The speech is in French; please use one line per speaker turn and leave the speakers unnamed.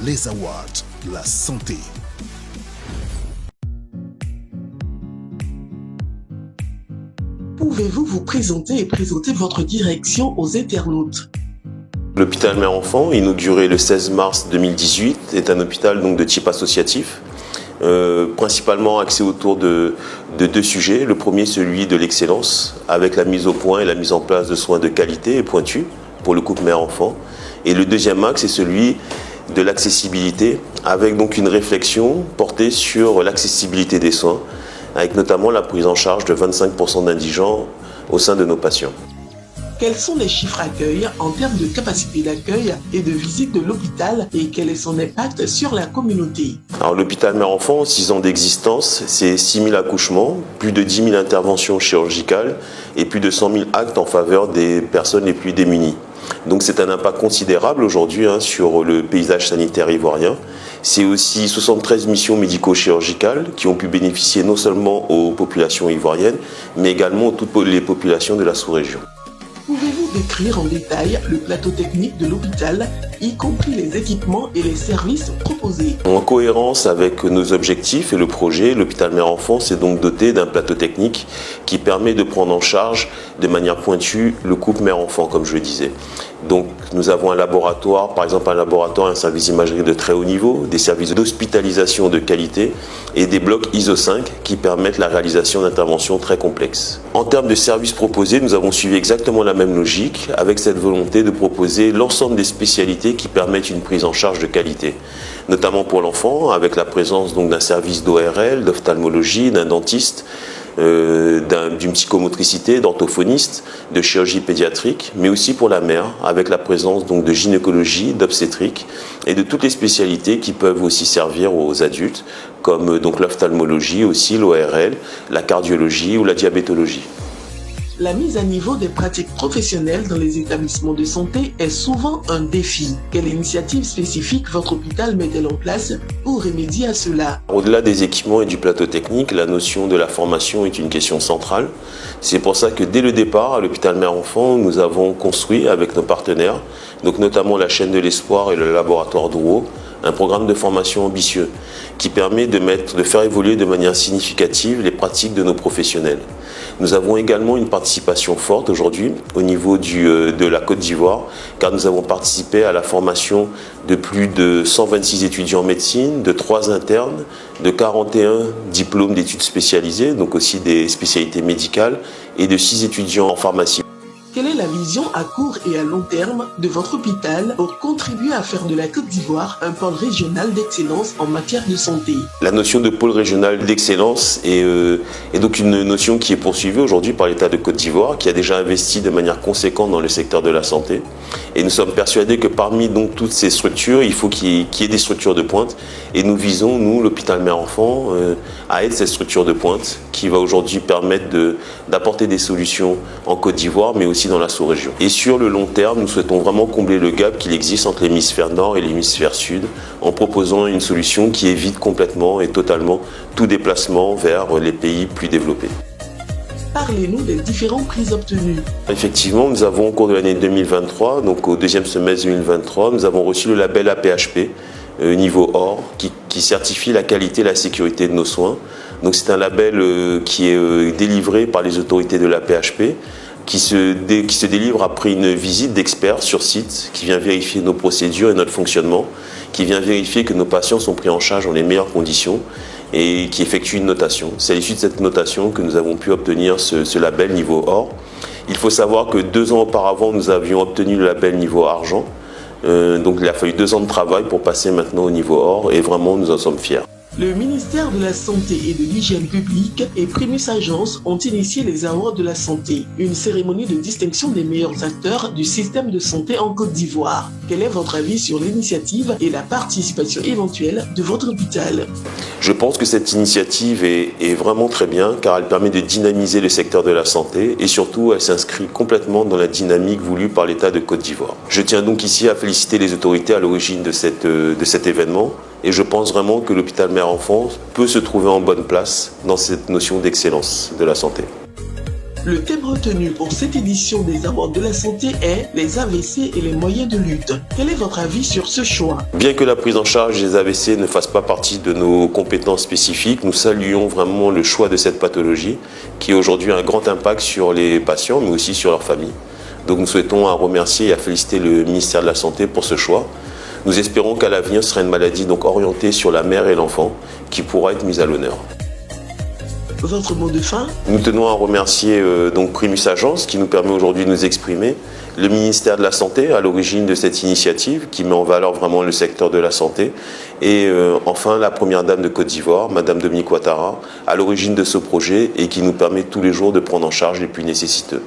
les awards de la santé.
Pouvez-vous vous présenter et présenter votre direction aux internautes?
L'hôpital Mère-Enfant, inauguré le 16 mars 2018, est un hôpital donc, de type associatif, principalement axé autour de deux sujets. Le premier, celui de l'excellence, avec la mise au point et la mise en place de soins de qualité et pointus pour le couple mère-enfant. Et le deuxième axe est celui de l'accessibilité, avec donc une réflexion portée sur l'accessibilité des soins, avec notamment la prise en charge de 25% d'indigents au sein de nos patients.
Quels sont les chiffres accueil en termes de capacité d'accueil et de visite de l'hôpital et quel est son impact sur la communauté?
Alors l'hôpital Mère-Enfant, 6 ans d'existence, c'est 6 000 accouchements, plus de 10 000 interventions chirurgicales et plus de 100 000 actes en faveur des personnes les plus démunies. Donc c'est un impact considérable aujourd'hui sur le paysage sanitaire ivoirien. C'est aussi 73 missions médico-chirurgicales qui ont pu bénéficier non seulement aux populations ivoiriennes, mais également à toutes les populations de la sous-région.
Pouvez-vous décrire en détail le plateau technique de l'hôpital, y compris les équipements et les services proposés?
En cohérence avec nos objectifs et le projet, l'hôpital Mère-Enfant s'est donc doté d'un plateau technique qui permet de prendre en charge de manière pointue le couple mère-enfant, comme je le disais. Donc nous avons un laboratoire, par exemple un service d'imagerie de très haut niveau, des services d'hospitalisation de qualité et des blocs ISO 5 qui permettent la réalisation d'interventions très complexes. En termes de services proposés, nous avons suivi exactement la même logique avec cette volonté de proposer l'ensemble des spécialités qui permettent une prise en charge de qualité, notamment pour l'enfant avec la présence d'un service d'ORL, d'ophtalmologie, d'un dentiste, d'une psychomotricité, d'orthophoniste, de chirurgie pédiatrique, mais aussi pour la mère, avec la présence de gynécologie, d'obstétrique et de toutes les spécialités qui peuvent aussi servir aux adultes, comme l'ophtalmologie, aussi l'ORL, la cardiologie ou la diabétologie.
La mise à niveau des pratiques professionnelles dans les établissements de santé est souvent un défi. Quelle initiative spécifique votre hôpital met-elle en place pour remédier à cela?
Au-delà des équipements et du plateau technique, la notion de la formation est une question centrale. C'est pour ça que dès le départ, à l'hôpital Mère-Enfant, nous avons construit avec nos partenaires, donc notamment la chaîne de l'espoir et le laboratoire Drouot, un programme de formation ambitieux qui permet de faire évoluer de manière significative les pratiques de nos professionnels. Nous avons également une participation forte aujourd'hui au niveau de la Côte d'Ivoire, car nous avons participé à la formation de plus de 126 étudiants en médecine, de 3 internes, de 41 diplômes d'études spécialisées, donc aussi des spécialités médicales, et de 6 étudiants en pharmacie.
Quelle est la vision à court et à long terme de votre hôpital pour contribuer à faire de la Côte d'Ivoire un pôle régional d'excellence en matière de santé?
La notion de pôle régional d'excellence est donc une notion qui est poursuivie aujourd'hui par l'État de Côte d'Ivoire, qui a déjà investi de manière conséquente dans le secteur de la santé. Et nous sommes persuadés que parmi toutes ces structures, il faut qu'il y ait des structures de pointe. Et nous visons, nous, l'hôpital Mère-Enfant, à être cette structure de pointe qui va aujourd'hui permettre d'apporter des solutions en Côte d'Ivoire, mais aussi dans la sous-région. Et sur le long terme, nous souhaitons vraiment combler le gap qu'il existe entre l'hémisphère nord et l'hémisphère sud en proposant une solution qui évite complètement et totalement tout déplacement vers les pays plus développés.
Parlez-nous des différents prix obtenus.
Effectivement, nous avons au cours de l'année 2023, donc au deuxième semestre 2023, nous avons reçu le label APHP niveau or qui certifie la qualité et la sécurité de nos soins. Donc c'est un label qui est délivré par les autorités de l'APHP qui se délivre après une visite d'experts sur site qui vient vérifier nos procédures et notre fonctionnement, qui vient vérifier que nos patients sont pris en charge dans les meilleures conditions et qui effectue une notation. C'est à l'issue de cette notation que nous avons pu obtenir ce label niveau or. Il faut savoir que 2 ans auparavant, nous avions obtenu le label niveau argent. Donc il a fallu 2 ans de travail pour passer maintenant au niveau or et vraiment nous en sommes fiers.
Le ministère de la Santé et de l'Hygiène publique et Primus Agence ont initié les Awards de la Santé, une cérémonie de distinction des meilleurs acteurs du système de santé en Côte d'Ivoire. Quel est votre avis sur l'initiative et la participation éventuelle de votre hôpital?
Je pense que cette initiative est vraiment très bien car elle permet de dynamiser le secteur de la santé et surtout elle s'inscrit complètement dans la dynamique voulue par l'État de Côte d'Ivoire. Je tiens donc ici à féliciter les autorités à l'origine de cet événement. Et je pense vraiment que l'hôpital Mère-Enfant peut se trouver en bonne place dans cette notion d'excellence de la santé.
Le thème retenu pour cette édition des Awards de la santé est les AVC et les moyens de lutte. Quel est votre avis sur ce choix?
Bien que la prise en charge des AVC ne fasse pas partie de nos compétences spécifiques, nous saluons vraiment le choix de cette pathologie qui a aujourd'hui un grand impact sur les patients mais aussi sur leurs familles. Donc nous souhaitons remercier et à féliciter le ministère de la Santé pour ce choix. Nous espérons qu'à l'avenir, ce sera une maladie donc orientée sur la mère et l'enfant qui pourra être mise à l'honneur.
Votre mot de fin?
Nous tenons à remercier donc Primus Agence qui nous permet aujourd'hui de nous exprimer, le ministère de la Santé à l'origine de cette initiative qui met en valeur vraiment le secteur de la santé et enfin la première dame de Côte d'Ivoire, Madame Dominique Ouattara, à l'origine de ce projet et qui nous permet tous les jours de prendre en charge les plus nécessiteux.